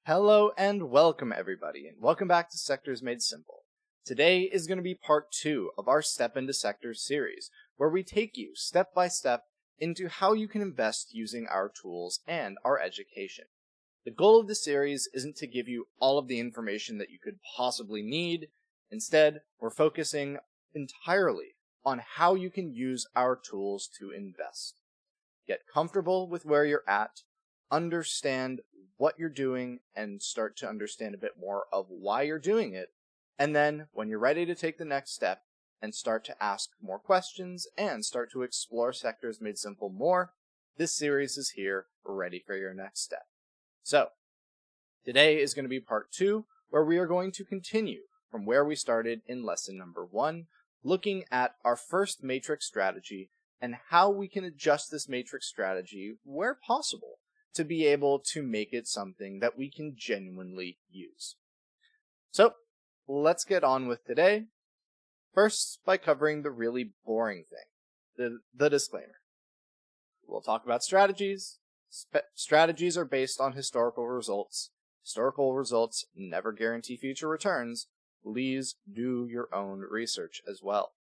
Hello and welcome everybody, and welcome back to Sectors Made Simple. Today is going to be part 2 of our Step into Sectors series, where we take you step by step into how you can invest using our tools and our education. The goal of the series isn't to give you all of the information that you could possibly need. Instead, we're focusing entirely on how you can use our tools to invest. Get comfortable with where you're at, understand what you're doing, and start to understand a bit more of why you're doing it. And then, when you're ready to take the next step and start to ask more questions and start to explore Sectors Made Simple more, this series is here ready for your next step. So, today is going to be part 2, where we are going to continue from where we started in lesson number 1, looking at our first matrix strategy and how we can adjust this matrix strategy where possible to be able to make it something that we can genuinely use. So, let's get on with today. First, by covering the really boring thing, the disclaimer. We'll talk about strategies. Strategies are based on historical results. Historical results never guarantee future returns. Please do your own research as well.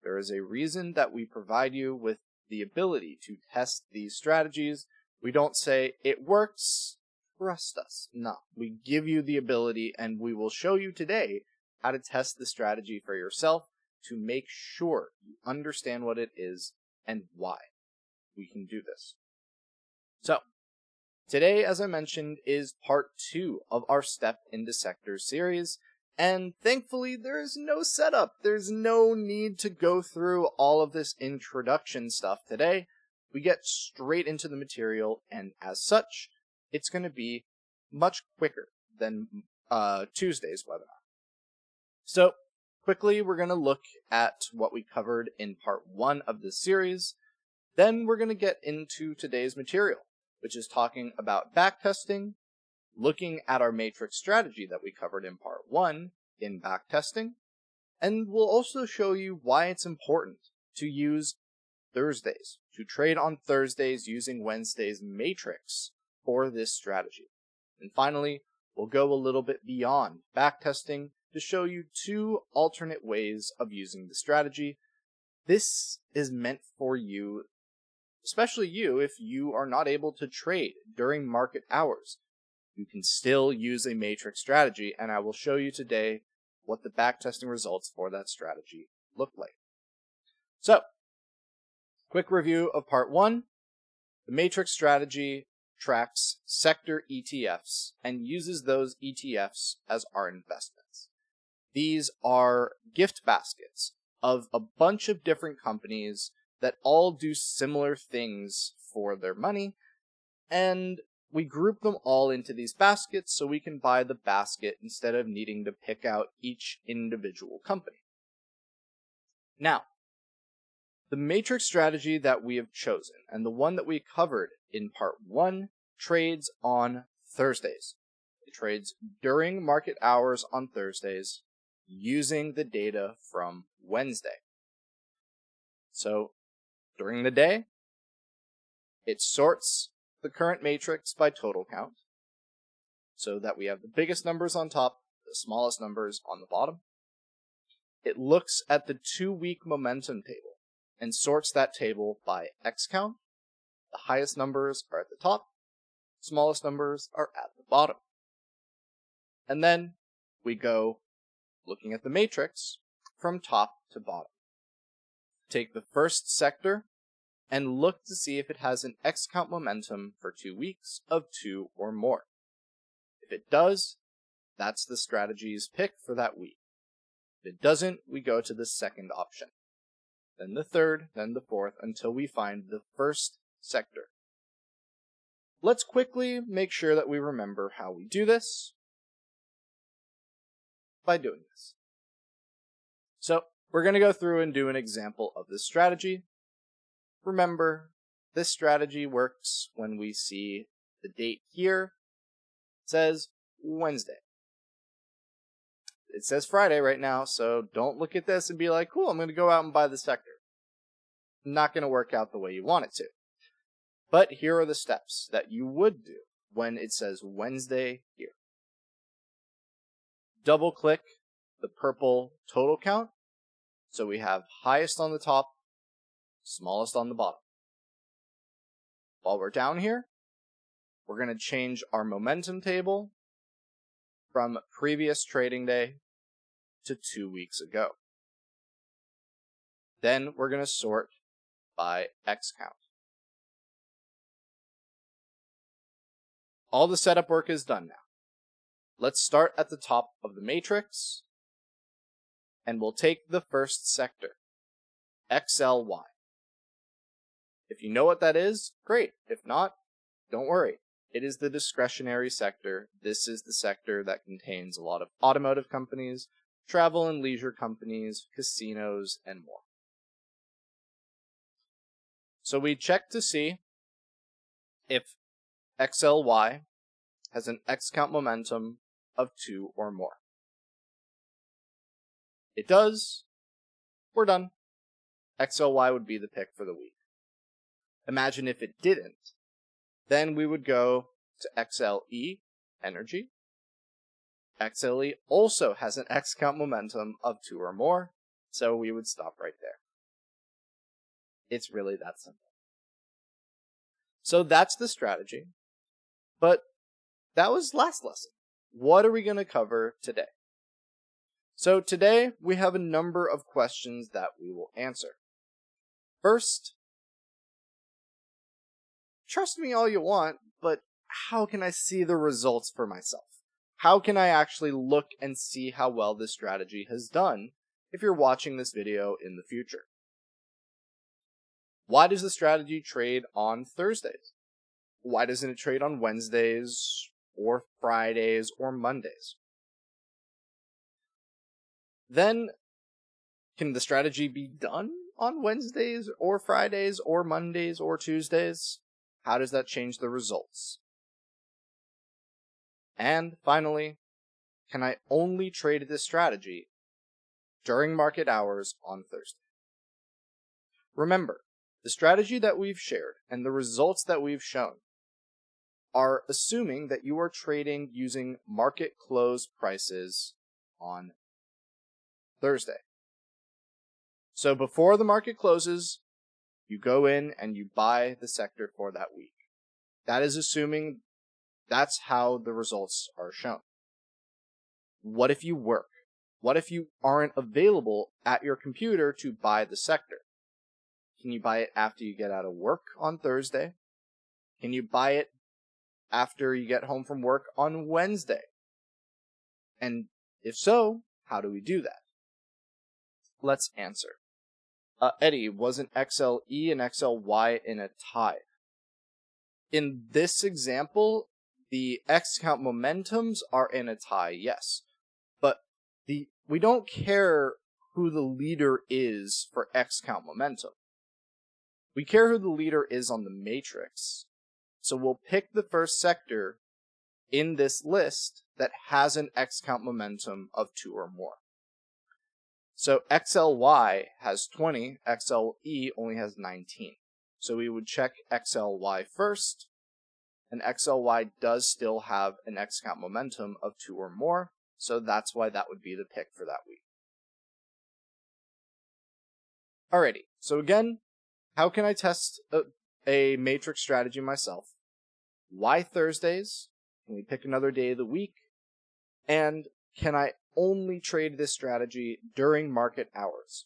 There is a reason that we provide you with the ability to test these strategies. We don't say, it works, trust us. No, we give you the ability, and we will show you today how to test the strategy for yourself to make sure you understand what it is and why we can do this. So, today, as I mentioned, is part 2 of our Step into Sectors series, and thankfully there is no setup. There's no need to go through all of this introduction stuff today. We get straight into the material, and as such, it's going to be much quicker than Tuesday's webinar. So, quickly, we're going to look at what we covered in part 1 of this series. Then we're going to get into today's material, which is talking about backtesting, looking at our matrix strategy that we covered in part 1 in backtesting, and we'll also show you why it's important to use Thursdays, to trade on Thursdays using Wednesday's matrix for this strategy. And finally, we'll go a little bit beyond backtesting to show you 2 alternate ways of using the strategy. This is meant for you, especially you, if you are not able to trade during market hours. You can still use a matrix strategy, and I will show you today what the backtesting results for that strategy look like. So, quick review of part 1. The matrix strategy tracks sector ETFs and uses those ETFs as our investments. These are gift baskets of a bunch of different companies that all do similar things for their money, and we group them all into these baskets so we can buy the basket instead of needing to pick out each individual company. Now, the matrix strategy that we have chosen, and the one that we covered in part 1, trades on Thursdays. It trades during market hours on Thursdays using the data from Wednesday. So, during the day, it sorts the current matrix by total count, so that we have the biggest numbers on top, the smallest numbers on the bottom. It looks at the 2-week momentum table and sorts that table by X count. The highest numbers are at the top, smallest numbers are at the bottom. And then we go looking at the matrix from top to bottom. Take the first sector and look to see if it has an X count momentum for 2 weeks of 2 or more. If it does, that's the strategy's pick for that week. If it doesn't, we go to the second option, then the third, then the fourth, until we find the first sector. Let's quickly make sure that we remember how we do this by doing this. So, we're going to go through and do an example of this strategy. Remember, this strategy works when we see the date here. It says Wednesday. It says Friday right now, so don't look at this and be like, cool, I'm going to go out and buy the sector. Not going to work out the way you want it to. But here are the steps that you would do when it says Wednesday here. double click the purple total count. So we have highest on the top, smallest on the bottom. While we're down here, we're going to change our momentum table from previous trading day to 2 weeks ago. Then we're going to sort by X count. All the setup work is done now. Let's start at the top of the matrix, and we'll take the first sector, XLY. If you know what that is, great. If not, don't worry. It is the discretionary sector. This is the sector that contains a lot of automotive companies, travel and leisure companies, casinos, and more. So we check to see if XLY has an X count momentum of 2 or more. It does. We're done. XLY would be the pick for the week. Imagine if it didn't. Then we would go to XLE, energy. XLE also has an X count momentum of 2 or more, so we would stop right there. It's really that simple. So that's the strategy. But that was last lesson. What are we going to cover today? So today we have a number of questions that we will answer. First, trust me all you want, but how can I see the results for myself? How can I actually look and see how well this strategy has done if you're watching this video in the future? Why does the strategy trade on Thursdays? Why doesn't it trade on Wednesdays or Fridays or Mondays? Then, can the strategy be done on Wednesdays or Fridays or Mondays or Tuesdays? How does that change the results? And finally, can I only trade this strategy during market hours on Thursday? Remember, the strategy that we've shared and the results that we've shown are assuming that you are trading using market close prices on Thursday. So before the market closes, you go in and you buy the sector for that week. That is assuming that's how the results are shown. What if you work? What if you aren't available at your computer to buy the sector? Can you buy it after you get out of work on Thursday? Can you buy it after you get home from work on Wednesday? And if so, how do we do that? Let's answer. Eddie, wasn't XLE and XLY in a tie? In this example, the X count momentums are in a tie, yes. But we don't care who the leader is for X count momentum. We care who the leader is on the matrix. So we'll pick the first sector in this list that has an X count momentum of 2 or more. So XLY has 20, XLE only has 19. So we would check XLY first, and XLY does still have an X count momentum of 2 or more, so that's why that would be the pick for that week. Alrighty, so again, how can I test a matrix strategy myself? Why Thursdays? Can we pick another day of the week? And can I only trade this strategy during market hours?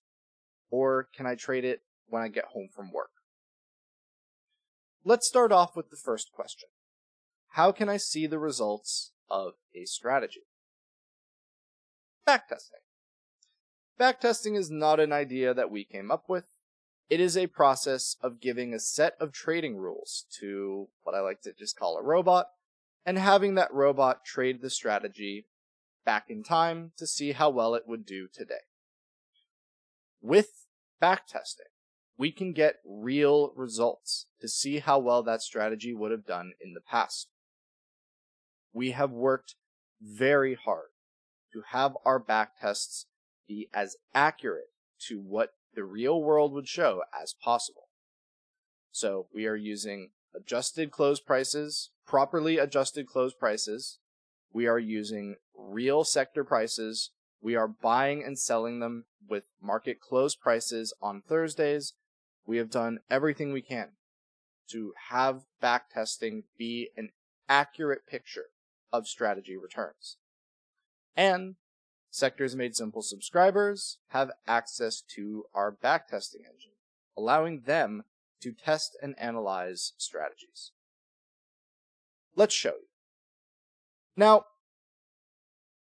Or can I trade it when I get home from work? Let's start off with the first question. How can I see the results of a strategy? Backtesting. Backtesting is not an idea that we came up with. It is a process of giving a set of trading rules to what I like to just call a robot, and having that robot trade the strategy back in time to see how well it would do today. With backtesting, we can get real results to see how well that strategy would have done in the past. We have worked very hard to have our backtests be as accurate to what the real world would show as possible. So we are using adjusted close prices, properly adjusted close prices. We are using real sector prices. We are buying and selling them with market close prices on Thursdays. We have done everything we can to have backtesting be an accurate picture of strategy returns. And Sectors Made Simple subscribers have access to our backtesting engine, allowing them to test and analyze strategies. Let's show you. Now,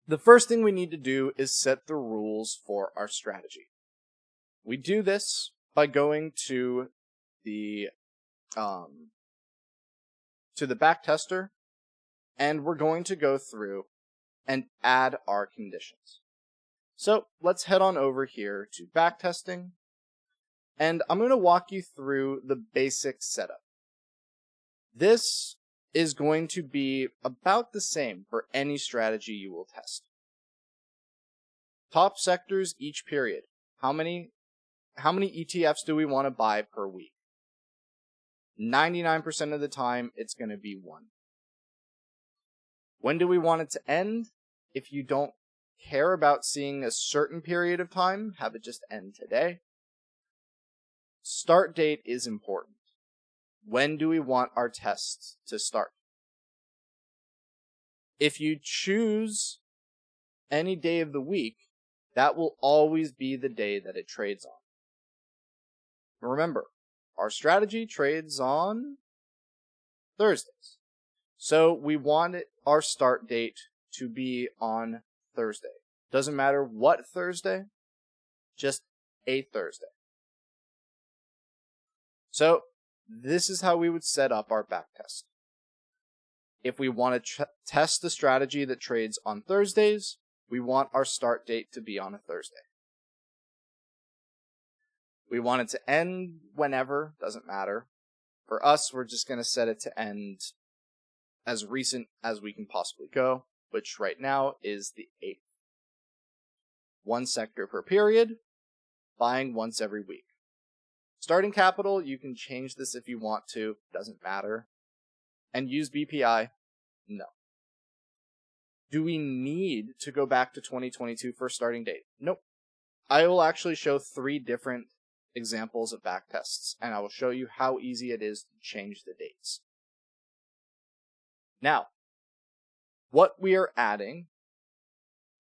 the first thing we need to do is set the rules for our strategy. We do this by going to the backtester, and we're going to go through and add our conditions. So let's head on over here to backtesting, and I'm going to walk you through the basic setup. This is going to be about the same for any strategy you will test. Top sectors each period. How many ETFs do we want to buy per week? 99% of the time, it's going to be one. When do we want it to end? If you don't care about seeing a certain period of time, have it just end today. Start date is important. When do we want our tests to start? If you choose any day of the week, that will always be the day that it trades on. Remember, our strategy trades on Thursdays. So we want our start date to be on Thursday. Doesn't matter what Thursday, just a Thursday. So this is how we would set up our backtest. If we want to test the strategy that trades on Thursdays, we want our start date to be on a Thursday. We want it to end whenever, doesn't matter. For us, we're just going to set it to end as recent as we can possibly go, which right now is the 8th. One sector per period, buying once every week. Starting capital, you can change this if you want to, doesn't matter. And use BPI, no. Do we need to go back to 2022 for starting date? Nope. I will actually show 3 different examples of backtests, and I will show you how easy it is to change the dates. Now, what we are adding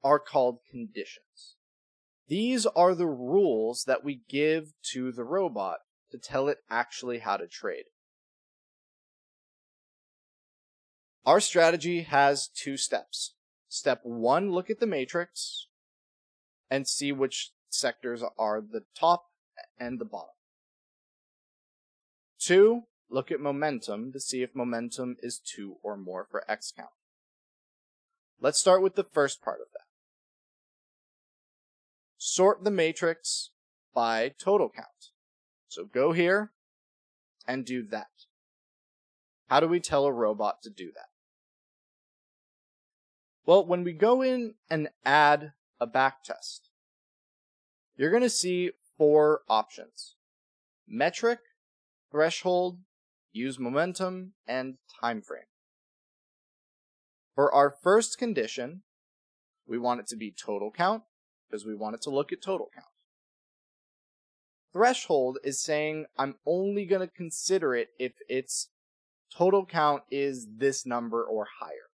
are called conditions. These are the rules that we give to the robot to tell it actually how to trade. Our strategy has 2 steps. Step 1, look at the matrix and see which sectors are the top and the bottom. 2, look at momentum to see if momentum is 2 or more for X count. Let's start with the first part of that. Sort the matrix by total count. So go here and do that. How do we tell a robot to do that? Well, when we go in and add a backtest, you're going to see 4 options. Metric, threshold, use momentum, and time frame. For our first condition, we want it to be total count, because we want it to look at total count. Threshold is saying I'm only going to consider it if its total count is this number or higher.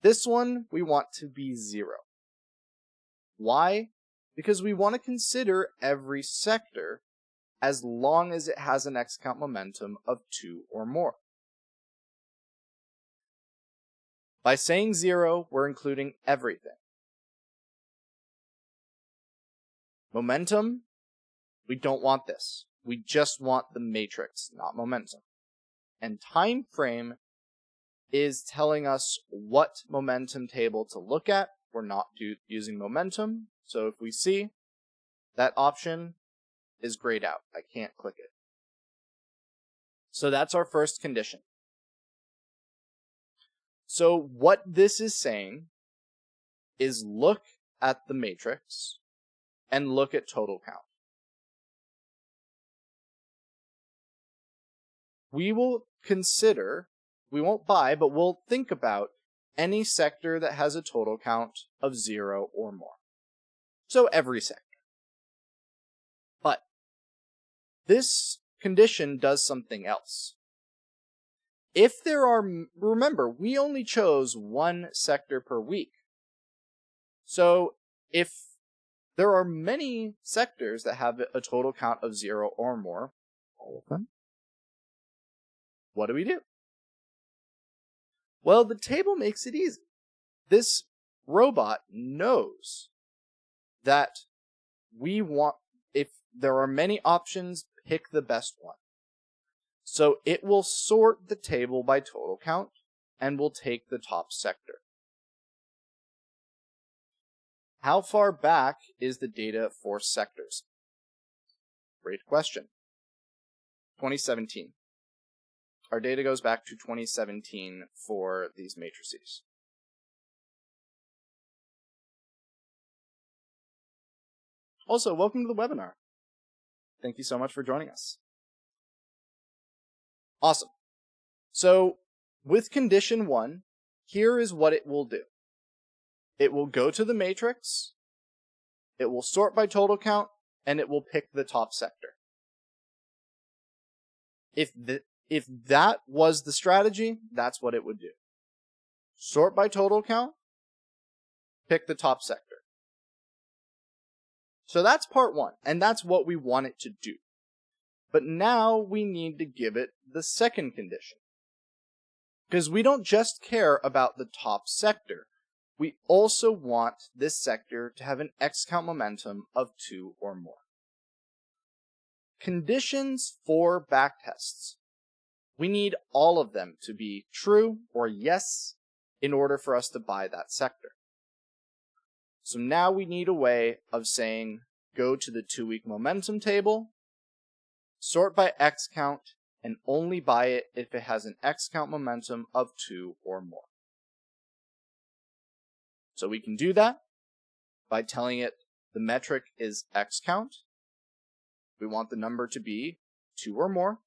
This one we want to be 0. Why? Because we want to consider every sector as long as it has an X count momentum of 2 or more. By saying 0, we're including everything. Momentum, we don't want this. We just want the matrix, not momentum. And time frame is telling us what momentum table to look at. We're not using momentum, so if we see that option is grayed out, I can't click it. So that's our first condition. So what this is saying is look at the matrix and look at total count. We will consider, we won't buy, but we'll think about any sector that has a total count of 0 or more. So every sector. But this condition does something else. If there are, remember, we only chose one sector per week. So if there are many sectors that have a total count of 0 or more, all of them, what do? Well, the table makes it easy. This robot knows that if there are many options, pick the best one. So it will sort the table by total count and will take the top sector. How far back is the data for sectors? Great question. 2017. Our data goes back to 2017 for these matrices. Also, welcome to the webinar. Thank you so much for joining us. Awesome. So, with condition 1, here is what it will do. It will go to the matrix, it will sort by total count, and it will pick the top sector. If that was the strategy, that's what it would do. Sort by total count, pick the top sector. So that's part 1, and that's what we want it to do. But now we need to give it the second condition. Because we don't just care about the top sector. We also want this sector to have an X count momentum of 2 or more. Conditions for backtests. We need all of them to be true or yes in order for us to buy that sector. So now we need a way of saying, go to the 2-week momentum table, sort by X count, and only buy it if it has an X count momentum of 2 or more. So we can do that by telling it the metric is X count. We want the number to be 2 or more.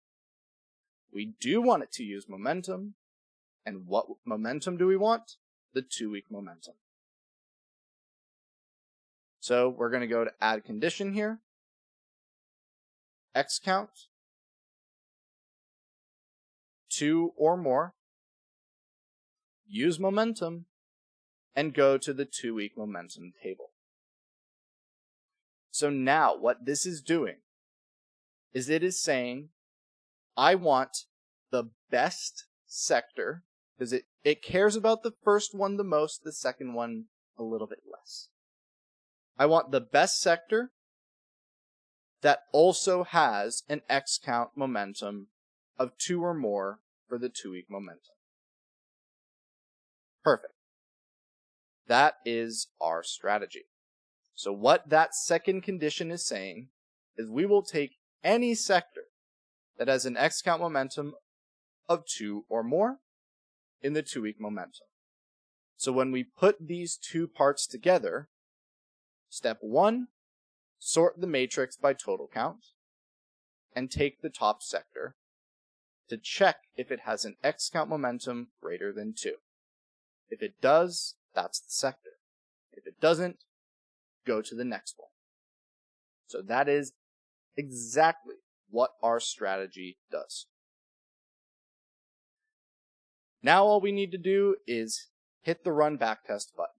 We do want it to use momentum. And what momentum do we want? The 2-week momentum. So we're going to go to add condition here. X count, 2 or more. Use momentum, and go to the 2-week momentum table. So now what this is doing is it is saying, I want the best sector, because it cares about the first one the most, the second one a little bit less. I want the best sector that also has an X count momentum of 2 or more for the 2-week momentum. Perfect. That is our strategy. So what that second condition is saying is we will take any sector that has an X count momentum of 2 or more in the 2-week momentum. So when we put these two parts together, step 1, sort the matrix by total count and take the top sector to check if it has an X count momentum greater than 2. If it does, that's the sector. If it doesn't, go to the next one. So that is exactly what our strategy does. Now all we need to do is hit the Run Backtest button.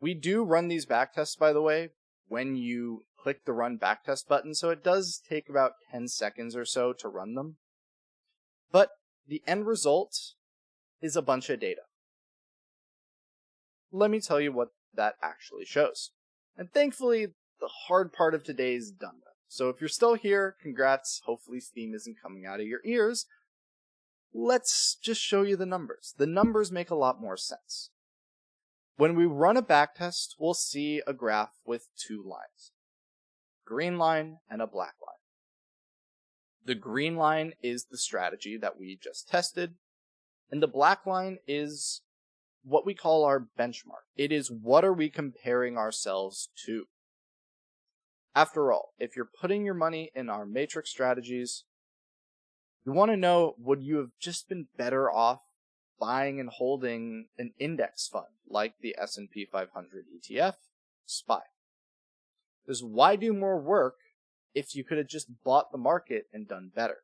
We do run these backtests, by the way, when you click the Run Backtest button, so it does take about 10 seconds or so to run them. But the end result is a bunch of data. Let me tell you what that actually shows. And thankfully, the hard part of today is done with. So if you're still here, congrats. Hopefully steam isn't coming out of your ears. Let's just show you the numbers. The numbers make a lot more sense. When we run a backtest, we'll see a graph with 2 lines. Green line and a black line. The green line is the strategy that we just tested, and the black line is what we call our benchmark. It is what are we comparing ourselves to. After all, if you're putting your money in our matrix strategies, you want to know, would you have just been better off buying and holding an index fund like the S&P 500 ETF, SPY? Because why do more work if you could have just bought the market and done better?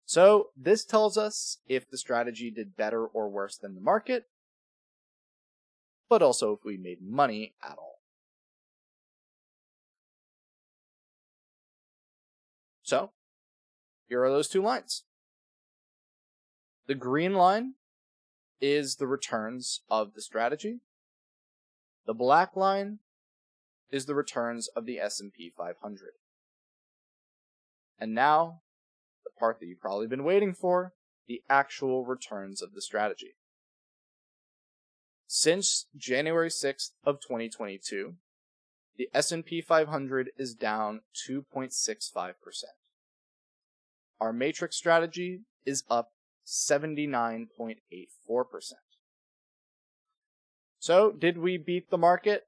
So this tells us if the strategy did better or worse than the market, but also if we made money at all. So here are those two lines. The green line is the returns of the strategy. The black line is the returns of the S&P 500. And now, the part that you've probably been waiting for, the actual returns of the strategy. Since January 6th of 2022, the S&P 500 is down 2.65%. Our matrix strategy is up 79.84%. So, did we beat the market?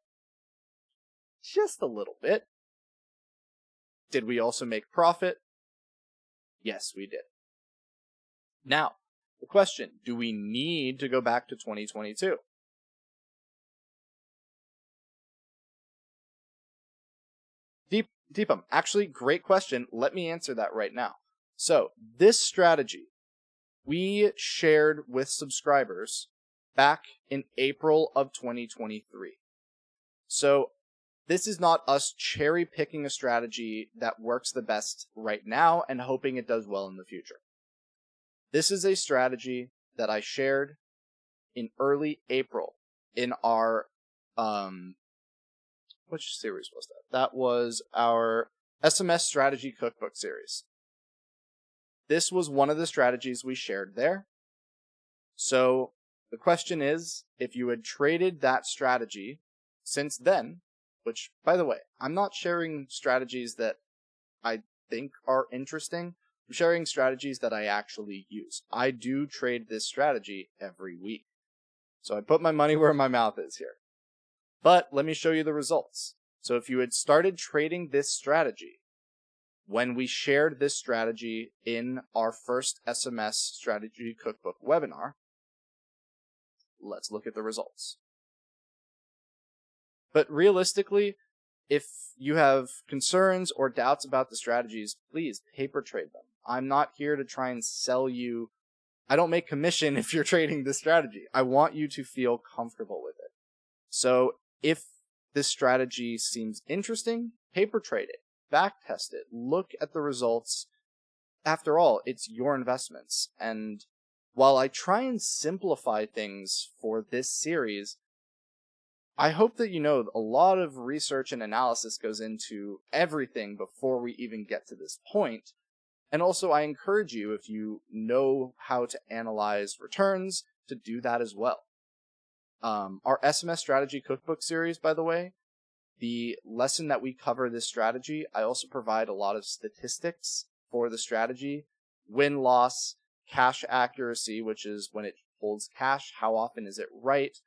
Just a little bit. Did we also make profit? Yes, we did. Now, the question, do we need to go back to 2022? Deepam, actually, great question. Let me answer that right now. So, this strategy we shared with subscribers back in April of 2023. So, this is not us cherry picking a strategy that works the best right now and hoping it does well in the future. This is a strategy that I shared in early April in our, which series was that? That was our SMS Strategy Cookbook series. This was one of the strategies we shared there. So the question is, if you had traded that strategy since then, which, by the way, I'm not sharing strategies that I think are interesting. I'm sharing strategies that I actually use. I do trade this strategy every week. So I put my money where my mouth is here. But let me show you the results. So if you had started trading this strategy when we shared this strategy in our first SMS Strategy Cookbook webinar, let's look at the results. But realistically, if you have concerns or doubts about the strategies, please paper trade them. I'm not here to try and sell you. I don't make commission if you're trading this strategy. I want you to feel comfortable with it. So if this strategy seems interesting, paper trade it, backtest it, look at the results. After all, it's your investments. And while I try and simplify things for this series, I hope that you know a lot of research and analysis goes into everything before we even get to this point. And also, I encourage you, if you know how to analyze returns, to do that as well. Our SMS Strategy Cookbook series, by the way, the lesson that we cover this strategy, I also provide a lot of statistics for the strategy. Win-loss, cash accuracy, which is when it holds cash, how often is it right?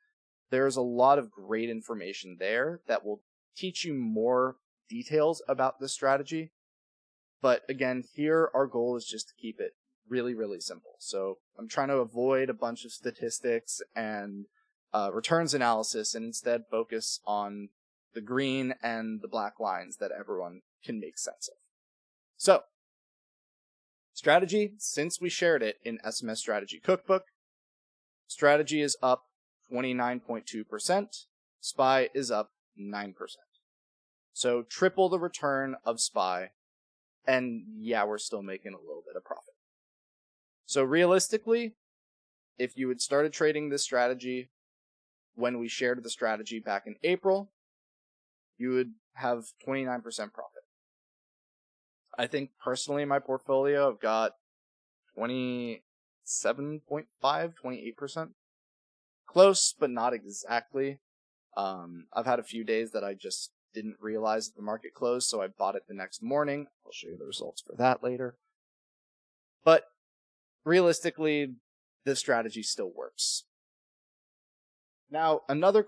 There's a lot of great information there that will teach you more details about this strategy. But again, here our goal is just to keep it really, really simple. So I'm trying to avoid a bunch of statistics and returns analysis and instead focus on the green and the black lines that everyone can make sense of. So, strategy, since we shared it in SMS Strategy Cookbook, strategy is up 29.2%, SPY is up 9%. So triple the return of SPY, and yeah, we're still making a little bit of profit. So realistically, if you had started trading this strategy when we shared the strategy back in April, you would have 29% profit. I think personally in my portfolio, I've got 27.5, 28%. Close, but not exactly. I've had a few days that I just didn't realize that the market closed, so I bought it the next morning. I'll show you the results for that later. But realistically, this strategy still works. Now, another,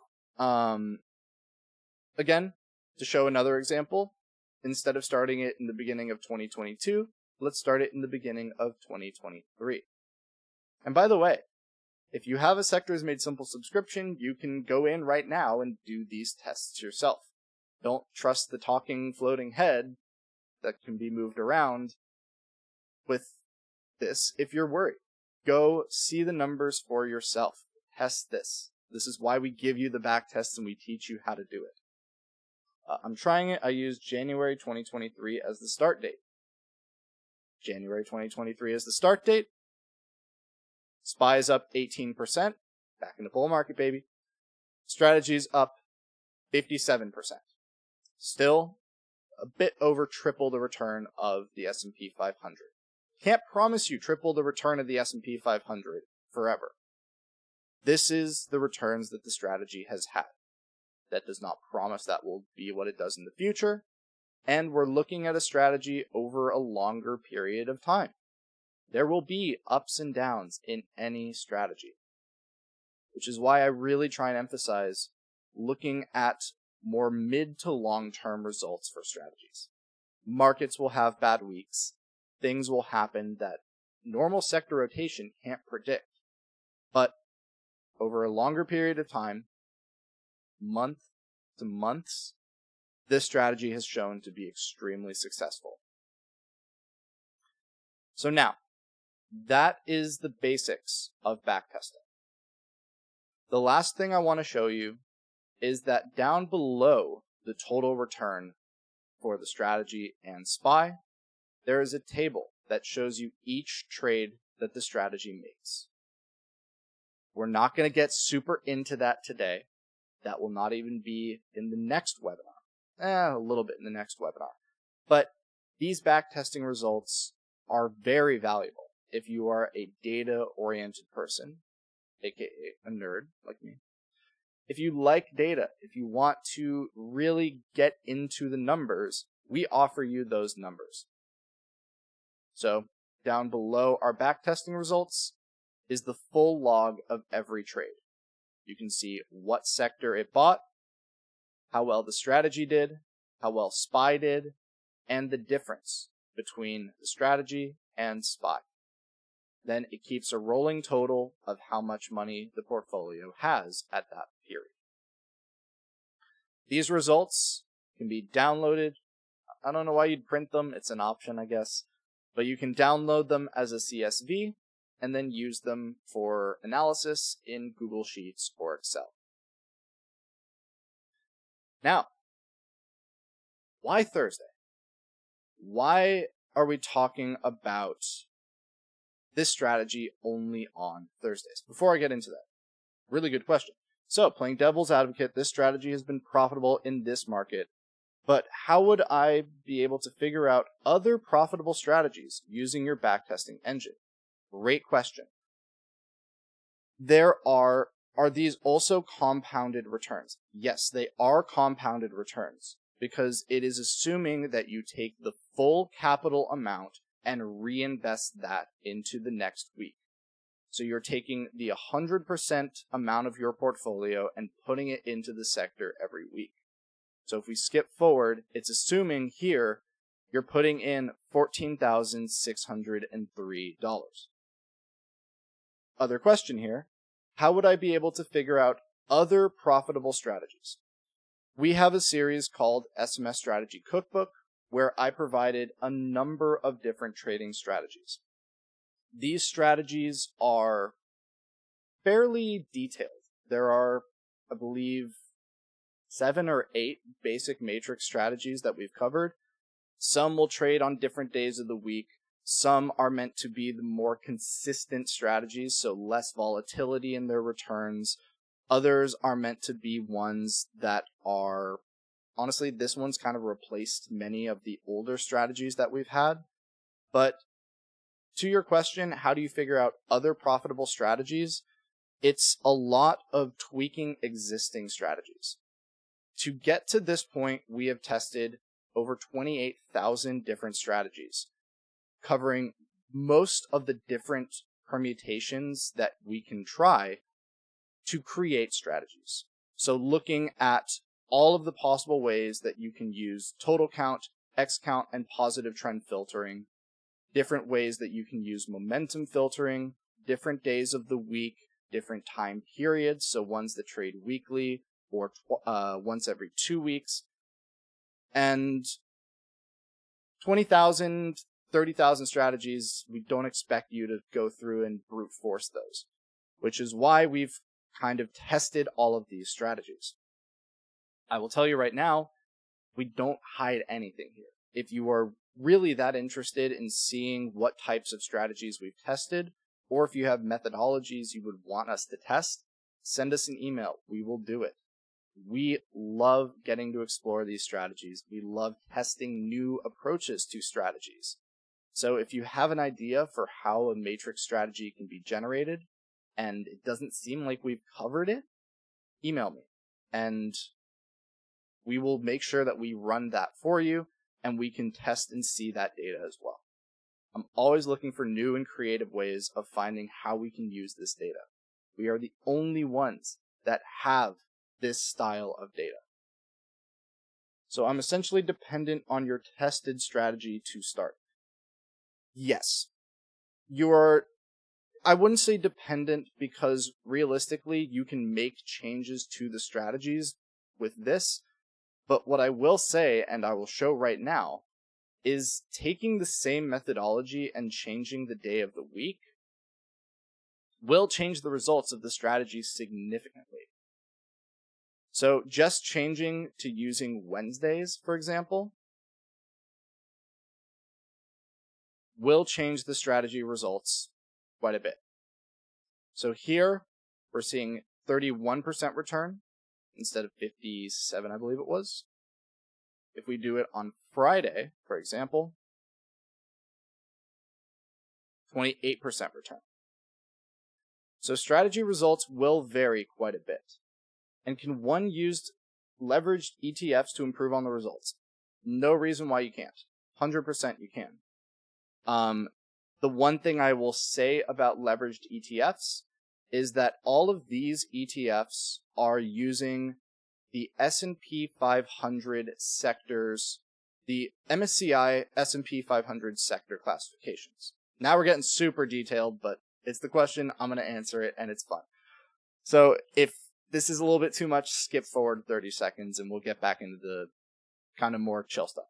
again, To show another example, instead of starting it in the beginning of 2022, let's start it in the beginning of 2023. And by the way, if you have a Sectors Made Simple subscription, you can go in right now and do these tests yourself. Don't trust the talking, floating head that can be moved around with this if you're worried. Go see the numbers for yourself. Test this. This is why we give you the back test and we teach you how to do it. I'm trying it. I used January 2023 as the start date. January 2023 is the start date. SPY is up 18%. Back in the bull market, baby. Strategies up 57%. Still a bit over triple the return of the S&P 500. Can't promise you triple the return of the S&P 500 forever. This is the returns that the strategy has had. That does not promise that will be what it does in the future. And we're looking at a strategy over a longer period of time. There will be ups and downs in any strategy. Which is why I really try and emphasize looking at more mid to long-term results for strategies. Markets will have bad weeks. Things will happen that normal sector rotation can't predict. But over a longer period of time, month to months, this strategy has shown to be extremely successful. So now, that is the basics of backtesting. The last thing I want to show you is that down below the total return for the strategy and SPY, there is a table that shows you each trade that the strategy makes. We're not going to get super into that today. That will not even be in the next webinar. A little bit in the next webinar. But these backtesting results are very valuable if you are a data-oriented person, aka a nerd like me. If you like data, if you want to really get into the numbers, we offer you those numbers. So down below our backtesting results is the full log of every trade. You can see what sector it bought, how well the strategy did, how well SPY did, and the difference between the strategy and SPY. Then it keeps a rolling total of how much money the portfolio has at that period. These results can be downloaded. I don't know why you'd print them. It's an option, I guess. But you can download them as a CSV and then use them for analysis in Google Sheets or Excel. Now, why Thursday? Why are we talking about this strategy only on Thursdays? Before I get into that, really good question. So, playing devil's advocate, this strategy has been profitable in this market, but how would I be able to figure out other profitable strategies using your backtesting engine? Great question. Are these also compounded returns? Yes, they are compounded returns because it is assuming that you take the full capital amount and reinvest that into the next week. So you're taking the 100% amount of your portfolio and putting it into the sector every week. So if we skip forward, it's assuming here you're putting in $14,603. Other question here, how would I be able to figure out other profitable strategies? We have a series called SMS Strategy Cookbook where I provided a number of different trading strategies. These strategies are fairly detailed. There are, I believe, 7 or 8 basic matrix strategies that we've covered. Some will trade on different days of the week. Some are meant to be the more consistent strategies, so less volatility in their returns. Others are meant to be ones that are, honestly, this one's kind of replaced many of the older strategies that we've had. But to your question, how do you figure out other profitable strategies? It's a lot of tweaking existing strategies. To get to this point, we have tested over 28,000 different strategies, covering most of the different permutations that we can try to create strategies. So looking at all of the possible ways that you can use total count, X count, and positive trend filtering, different ways that you can use momentum filtering, different days of the week, different time periods, so ones that trade weekly or once every 2 weeks, and 20,000, 30,000 strategies. We don't expect you to go through and brute force those, which is why we've kind of tested all of these strategies. I will tell you right now, we don't hide anything here. If you are really that interested in seeing what types of strategies we've tested, or if you have methodologies you would want us to test, send us an email. We will do it. We love getting to explore these strategies. We love testing new approaches to strategies. So if you have an idea for how a matrix strategy can be generated, and it doesn't seem like we've covered it, email me, and we will make sure that we run that for you, and we can test and see that data as well. I'm always looking for new and creative ways of finding how we can use this data. We are the only ones that have this style of data. So I'm essentially dependent on your tested strategy to start. Yes, I wouldn't say dependent, because realistically you can make changes to the strategies with this, but what I will say, and I will show right now, is taking the same methodology and changing the day of the week will change the results of the strategy significantly. So just changing to using Wednesdays, for example, will change the strategy results quite a bit. So here we're seeing 31% return instead of 57, I believe it was. If we do it on Friday, for example, 28% return. So strategy results will vary quite a bit. And can one use leveraged ETFs to improve on the results? No reason why you can't. 100% you can. The one thing I will say about leveraged ETFs is that all of these ETFs are using the S&P 500 sectors, the MSCI S&P 500 sector classifications. Now we're getting super detailed, but it's the question, I'm going to answer it, and it's fun. So if this is a little bit too much, skip forward 30 seconds and we'll get back into the kind of more chill stuff.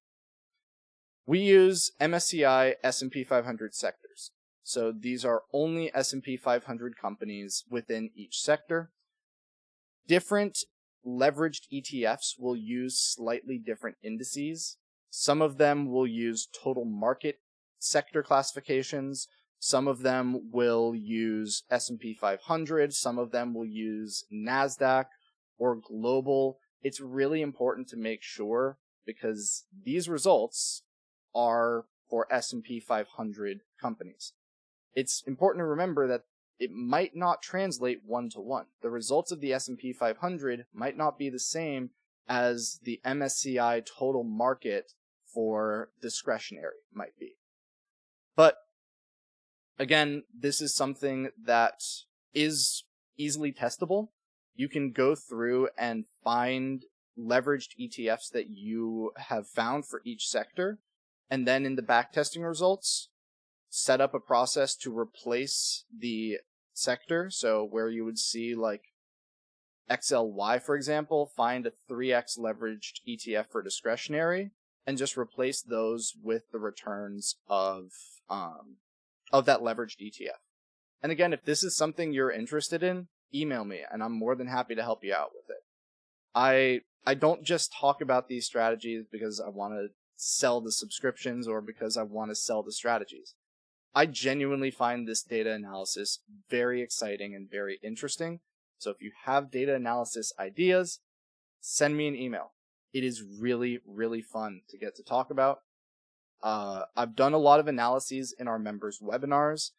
We use MSCI S&P 500 sectors. So these are only S&P 500 companies within each sector. Different leveraged ETFs will use slightly different indices. Some of them will use total market sector classifications. Some of them will use S&P 500. Some of them will use NASDAQ or global. It's really important to make sure, because these results are for S&P 500 companies. It's important to remember that it might not translate one-to-one. The results of the S&P 500 might not be the same as the MSCI total market for discretionary might be. But again, this is something that is easily testable. You can go through and find leveraged ETFs that you have found for each sector, and then in the backtesting results, set up a process to replace the sector. So where you would see like XLY, for example, find a 3x leveraged ETF for discretionary and just replace those with the returns of that leveraged ETF. And again, if this is something you're interested in, email me and I'm more than happy to help you out with it. I don't just talk about these strategies because I want to sell the subscriptions or because I want to sell the strategies. I genuinely find this data analysis very exciting and very interesting. So if you have data analysis ideas, send me an email. It is really, really fun to get to talk about. I've done a lot of analyses in our members' webinars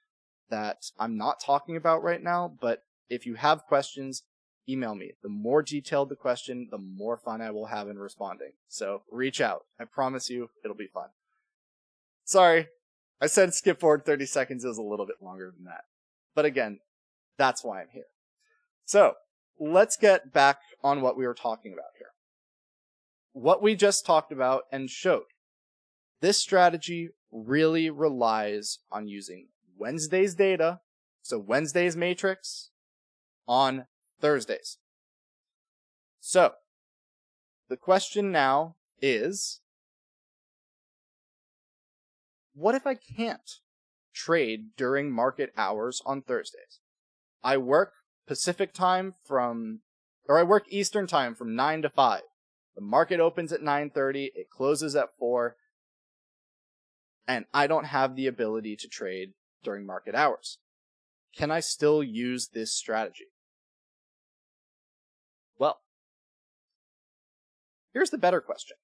that I'm not talking about right now, but if you have questions, email me. The more detailed the question, the more fun I will have in responding. So reach out. I promise you it'll be fun. Sorry, I said skip forward 30 seconds. It was a little bit longer than that. But again, that's why I'm here. So let's get back on what we were talking about here. what we just talked about and showed. This strategy really relies on using Wednesday's data, so Wednesday's matrix, on Thursdays. So, the question now is, what if I can't trade during market hours on Thursdays? I work Pacific time I work Eastern time from 9 to 5. The market opens at 9:30, it closes at 4, and I don't have the ability to trade during market hours. Can I still use this strategy? Well, here's the better question.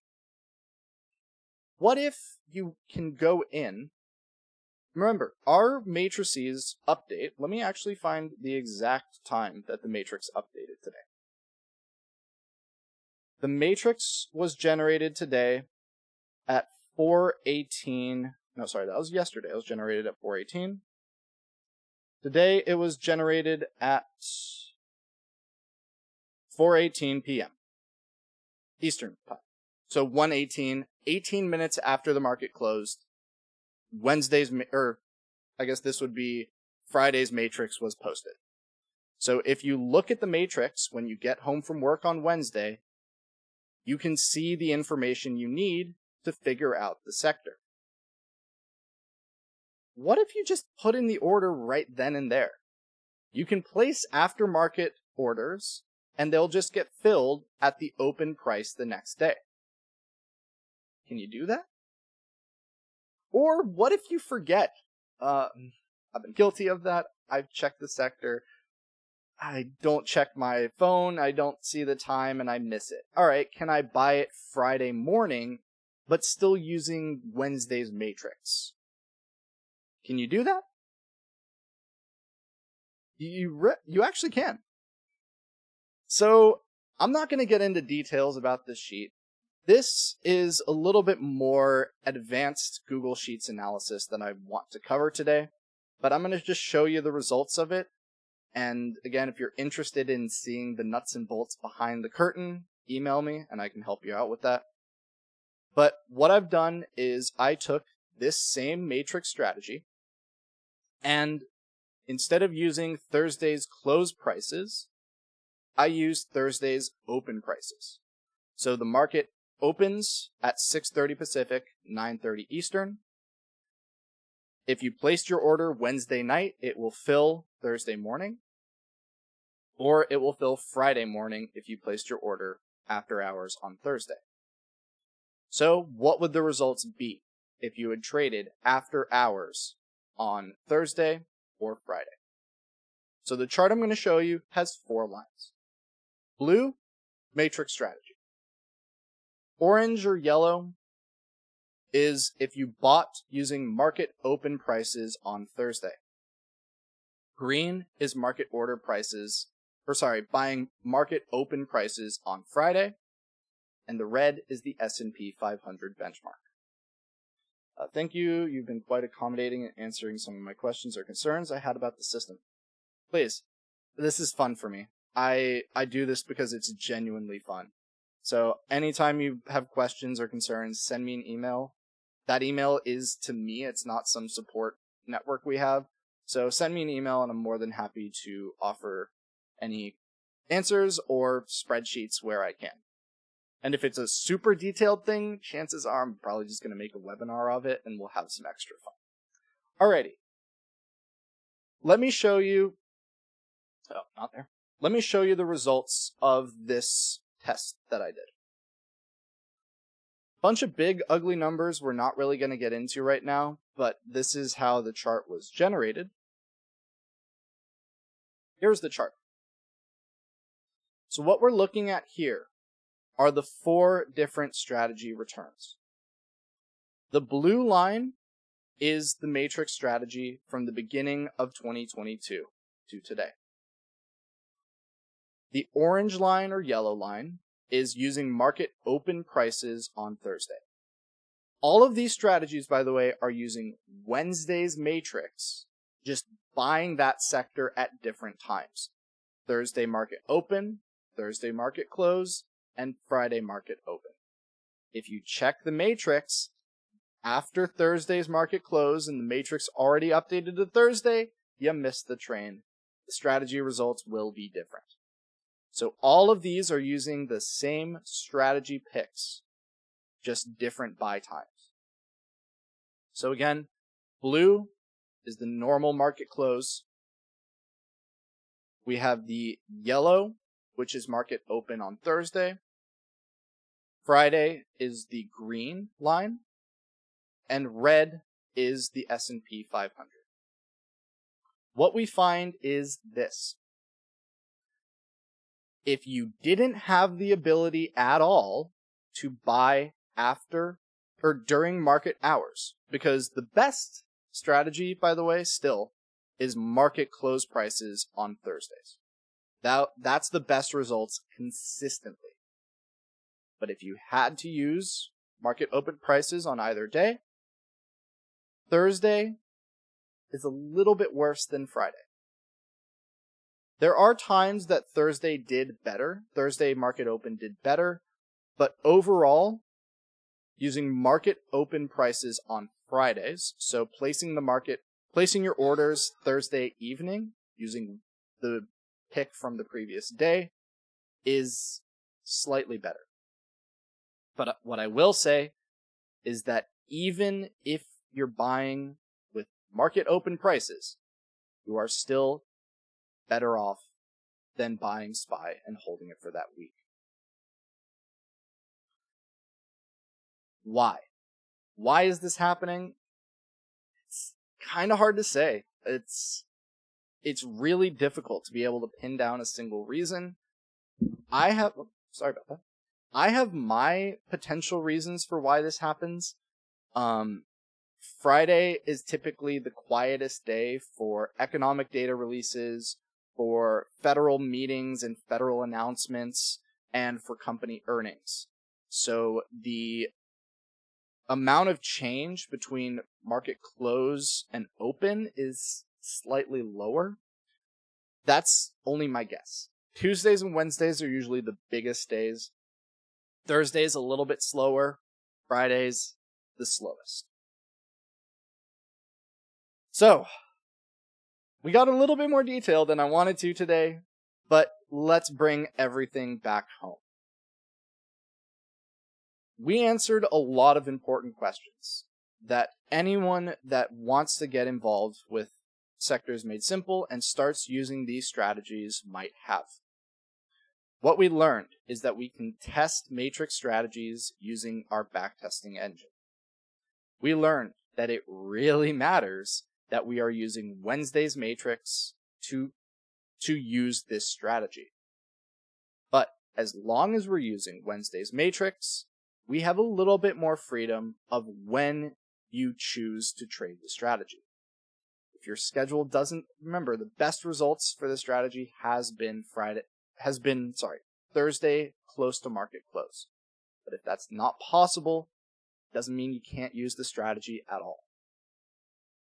What if you can go in? Remember, our matrices update. Let me actually find the exact time that the matrix updated today. The matrix was generated today at 4:18. No, sorry, that was yesterday. It was generated at 4:18. Today it was generated at 4:18 p.m. Eastern time. So 1:18, 18 minutes after the market closed, I guess this would be Friday's matrix was posted. So if you look at the matrix when you get home from work on Wednesday, you can see the information you need to figure out the sector. What if you just put in the order right then and there? You can place aftermarket orders, and they'll just get filled at the open price the next day. Can you do that? Or what if you forget? I've been guilty of that. I've checked the sector. I don't check my phone, I don't see the time, and I miss it. Alright, can I buy it Friday morning, but still using Wednesday's matrix? Can you do that? You actually can. So, I'm not going to get into details about this sheet. This is a little bit more advanced Google Sheets analysis than I want to cover today, but I'm going to just show you the results of it. And again, if you're interested in seeing the nuts and bolts behind the curtain, email me and I can help you out with that. But what I've done is I took this same matrix strategy, and instead of using Thursday's close prices, I used Thursday's open prices. So the market opens at 6:30 Pacific, 9:30 Eastern. If you placed your order Wednesday night, it will fill Thursday morning, or it will fill Friday morning if you placed your order after hours on Thursday. So what would the results be if you had traded after hours on Thursday or Friday? So the chart I'm going to show you has 4 lines. Blue, matrix strategy. Orange or yellow is if you bought using market open prices on Thursday. Green is market order prices, buying market open prices on Friday. And the red is the S&P 500 benchmark. Thank you. You've been quite accommodating in answering some of my questions or concerns I had about the system. Please, this is fun for me. I do this because it's genuinely fun. So anytime you have questions or concerns, send me an email. That email is to me. It's not some support network we have. So send me an email and I'm more than happy to offer any answers or spreadsheets where I can. And if it's a super detailed thing, chances are I'm probably just going to make a webinar of it and we'll have some extra fun. Alrighty. Let me show you the results of this test that I did. Bunch of big, ugly numbers we're not really going to get into right now, but this is how the chart was generated. Here's the chart. So what we're looking at here are the 4 different strategy returns. The blue line is the matrix strategy from the beginning of 2022 to today. The orange line or yellow line is using market open prices on Thursday. All of these strategies, by the way, are using Wednesday's matrix, just buying that sector at different times. Thursday market open, Thursday market close, and Friday market open. If you check the matrix after Thursday's market close and the matrix already updated to Thursday, you missed the train. The strategy results will be different. So all of these are using the same strategy picks, just different buy times. So again, blue is the normal market close. We have the yellow, which is market open on Thursday. Friday is the green line, and red is the S&P 500. What we find is this. If you didn't have the ability at all to buy after or during market hours, because the best strategy, by the way, still is market close prices on Thursdays. That's the best results consistently. But if you had to use market open prices on either day, Thursday is a little bit worse than Friday. There are times that Thursday did better. Thursday market open did better. But overall, using market open prices on Fridays, so placing your orders Thursday evening using the pick from the previous day is slightly better. But what I will say is that even if you're buying with market open prices, you are still better off than buying SPY and holding it for that week. Why? Why is this happening? It's kind of hard to say. It's really difficult to be able to pin down a single reason. I have my potential reasons for why this happens. Friday is typically the quietest day for economic data releases, for federal meetings and federal announcements, and for company earnings. So the amount of change between market close and open is slightly lower. That's only my guess. Tuesdays and Wednesdays are usually the biggest days. Thursdays a little bit slower. Fridays the slowest. So, we got a little bit more detail than I wanted to today, but let's bring everything back home. We answered a lot of important questions that anyone that wants to get involved with Sectors Made Simple and starts using these strategies might have. What we learned is that we can test matrix strategies using our backtesting engine. We learned that it really matters that we are using Wednesday's matrix to use this strategy. But as long as we're using Wednesday's matrix, we have a little bit more freedom of when you choose to trade the strategy. If your schedule doesn't, remember, the best results for the strategy has been Thursday close to market close. But if that's not possible, it doesn't mean you can't use the strategy at all.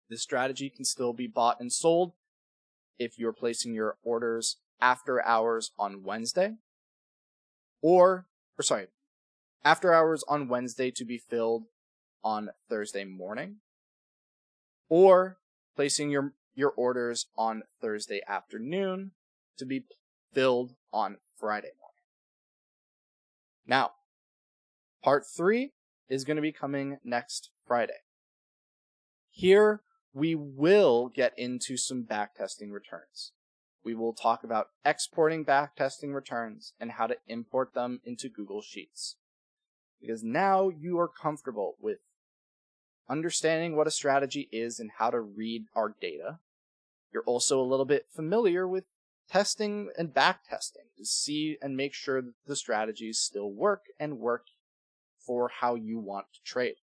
This strategy can still be bought and sold if you're placing your orders after hours on Wednesday, after hours on Wednesday to be filled on Thursday morning, or placing your orders on Thursday afternoon to be filled on Friday morning. Now, part 3 is going to be coming next Friday. Here, we will get into some backtesting returns. We will talk about exporting backtesting returns and how to import them into Google Sheets. Because now you are comfortable with understanding what a strategy is and how to read our data. You're also a little bit familiar with testing and backtesting to see and make sure that the strategies still work and work for how you want to trade.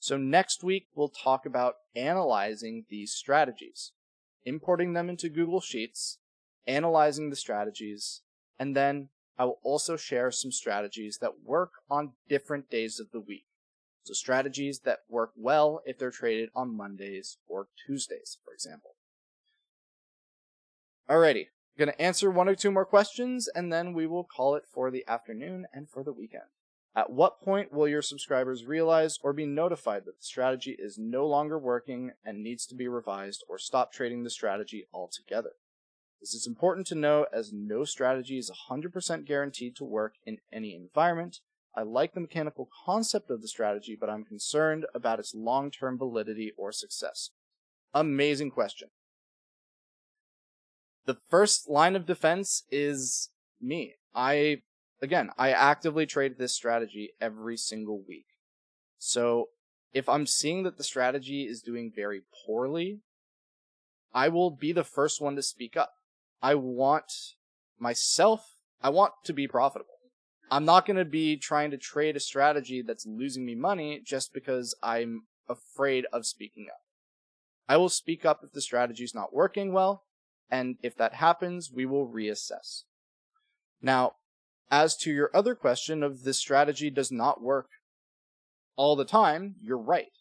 So next week, we'll talk about analyzing these strategies, importing them into Google Sheets, analyzing the strategies, and then I will also share some strategies that work on different days of the week. So strategies that work well if they're traded on Mondays or Tuesdays, for example. Alrighty, I'm going to answer 1 or 2 more questions, and then we will call it for the afternoon and for the weekend. At what point will your subscribers realize or be notified that the strategy is no longer working and needs to be revised, or stop trading the strategy altogether? This is important to know, as no strategy is 100% guaranteed to work in any environment. I like the mechanical concept of the strategy, but I'm concerned about its long-term validity or success. Amazing question. The first line of defense is me. I actively trade this strategy every single week. So if I'm seeing that the strategy is doing very poorly, I will be the first one to speak up. I want to be profitable. I'm not going to be trying to trade a strategy that's losing me money just because I'm afraid of speaking up. I will speak up if the strategy is not working well, and if that happens, we will reassess. Now, as to your other question of this strategy does not work all the time, you're right.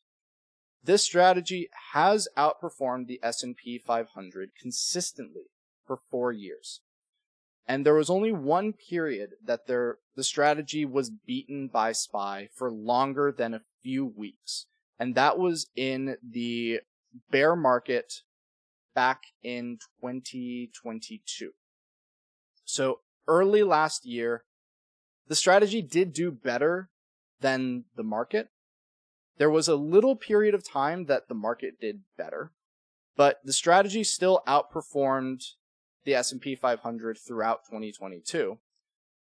This strategy has outperformed the S&P 500 consistently for 4 years. And there was only one period that the strategy was beaten by SPY for longer than a few weeks. And that was in the bear market back in 2022. So early last year, the strategy did do better than the market. There was a little period of time that the market did better, but the strategy still outperformed the S&P 500 throughout 2022.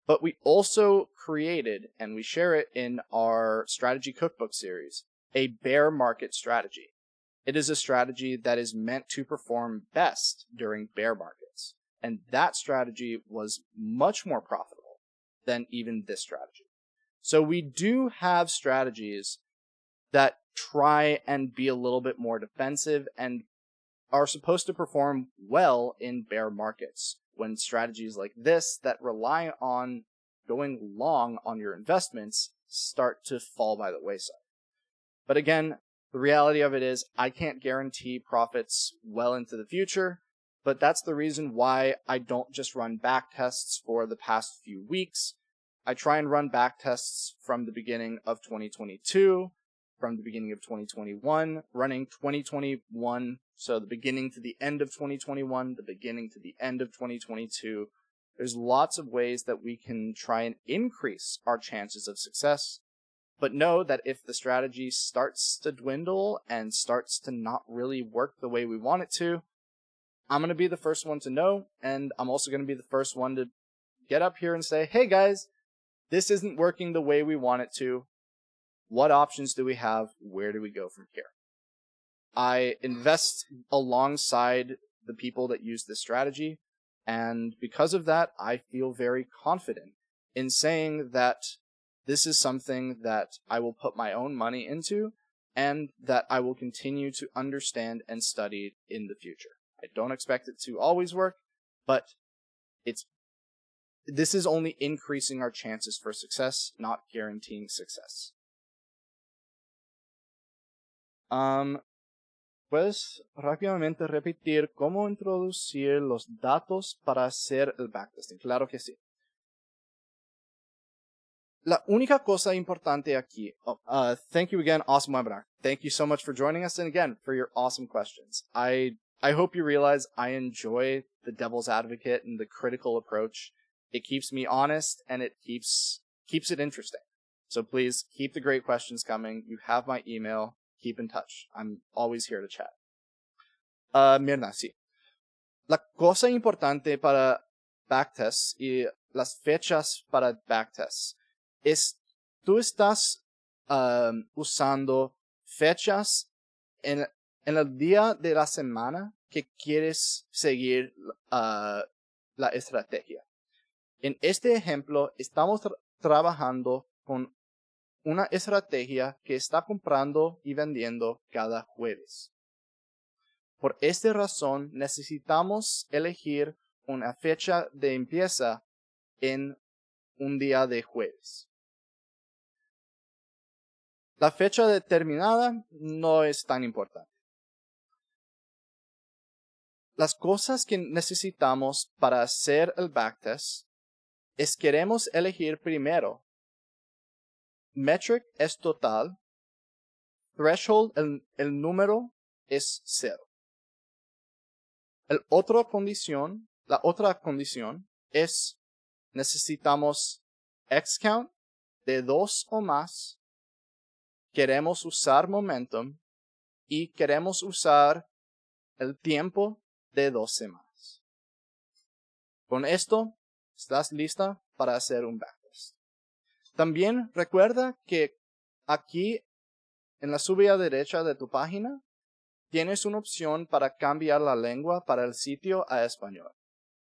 But we also created, and we share it in our strategy cookbook series, a bear market strategy. It is a strategy that is meant to perform best during bear markets. And that strategy was much more profitable than even this strategy. So we do have strategies that try and be a little bit more defensive and are supposed to perform well in bear markets, when strategies like this that rely on going long on your investments start to fall by the wayside. But again, the reality of it is I can't guarantee profits well into the future, but that's the reason why I don't just run backtests for the past few weeks. I try and run backtests from the beginning of 2022, from the beginning of 2021, running 2021, so the beginning to the end of 2021, the beginning to the end of 2022. There's lots of ways that we can try and increase our chances of success, but know that if the strategy starts to dwindle and starts to not really work the way we want it to, I'm going to be the first one to know, and I'm also going to be the first one to get up here and say, hey guys, this isn't working the way we want it to. What options do we have? Where do we go from here? I invest alongside the people that use this strategy, and because of that, I feel very confident in saying that this is something that I will put my own money into and that I will continue to understand and study in the future. I don't expect it to always work, but this is only increasing our chances for success, not guaranteeing success. ¿Puedes rápidamente repetir cómo introducir los datos para hacer el backtesting? Claro que sí. La única cosa importante aquí. Thank you again, awesome webinar. Thank you so much for joining us, and again for your awesome questions. I hope you realize I enjoy the devil's advocate and the critical approach. It keeps me honest and it keeps it interesting. So please keep the great questions coming. You have my email. Keep in touch. I'm always here to chat. Mirna, sí. La cosa importante para backtests y las fechas para backtests es tú estás usando fechas en el día de la semana que quieres seguir la estrategia. En este ejemplo, estamos trabajando con una estrategia que está comprando y vendiendo cada jueves. Por esta razón, necesitamos elegir una fecha de empieza en un día de jueves. La fecha determinada no es tan importante. Las cosas que necesitamos para hacer el backtest es queremos elegir primero metric es total, threshold, el número es 0. La otra condición es necesitamos xcount de 2 o más, queremos usar momentum y queremos usar el tiempo de 2 semanas. Con esto, estás lista para hacer un backtest. También recuerda que aquí en la subida derecha de tu página tienes una opción para cambiar la lengua para el sitio a español.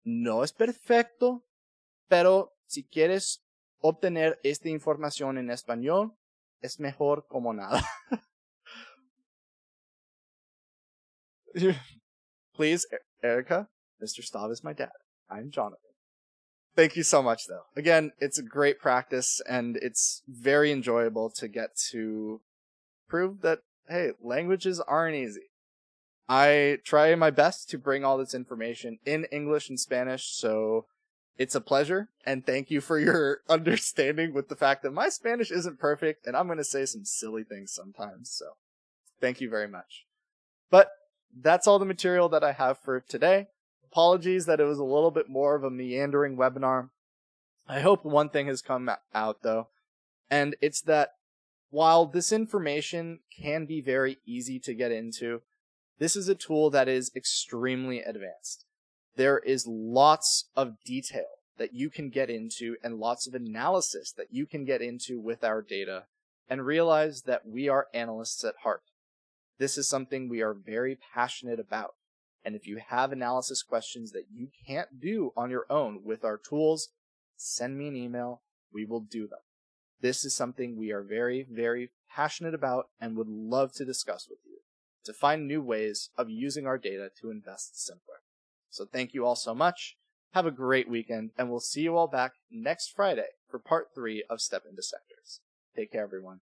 No es perfecto, pero si quieres obtener esta información en español, es mejor como nada. Please, Erica, Mr. Staub is my dad. I'm Jonathan. Thank you so much, though. Again, it's a great practice, and it's very enjoyable to get to prove that, hey, languages aren't easy. I try my best to bring all this information in English and Spanish, so it's a pleasure, and thank you for your understanding with the fact that my Spanish isn't perfect, and I'm going to say some silly things sometimes, so thank you very much. But that's all the material that I have for today. Apologies that it was a little bit more of a meandering webinar. I hope one thing has come out, though, and it's that while this information can be very easy to get into, this is a tool that is extremely advanced. There is lots of detail that you can get into and lots of analysis that you can get into with our data and realize that we are analysts at heart. This is something we are very passionate about. And if you have analysis questions that you can't do on your own with our tools, send me an email. We will do them. This is something we are very, very passionate about and would love to discuss with you to find new ways of using our data to invest simpler. So thank you all so much. Have a great weekend, and we'll see you all back next Friday for part 3 of Step into Sectors. Take care, everyone.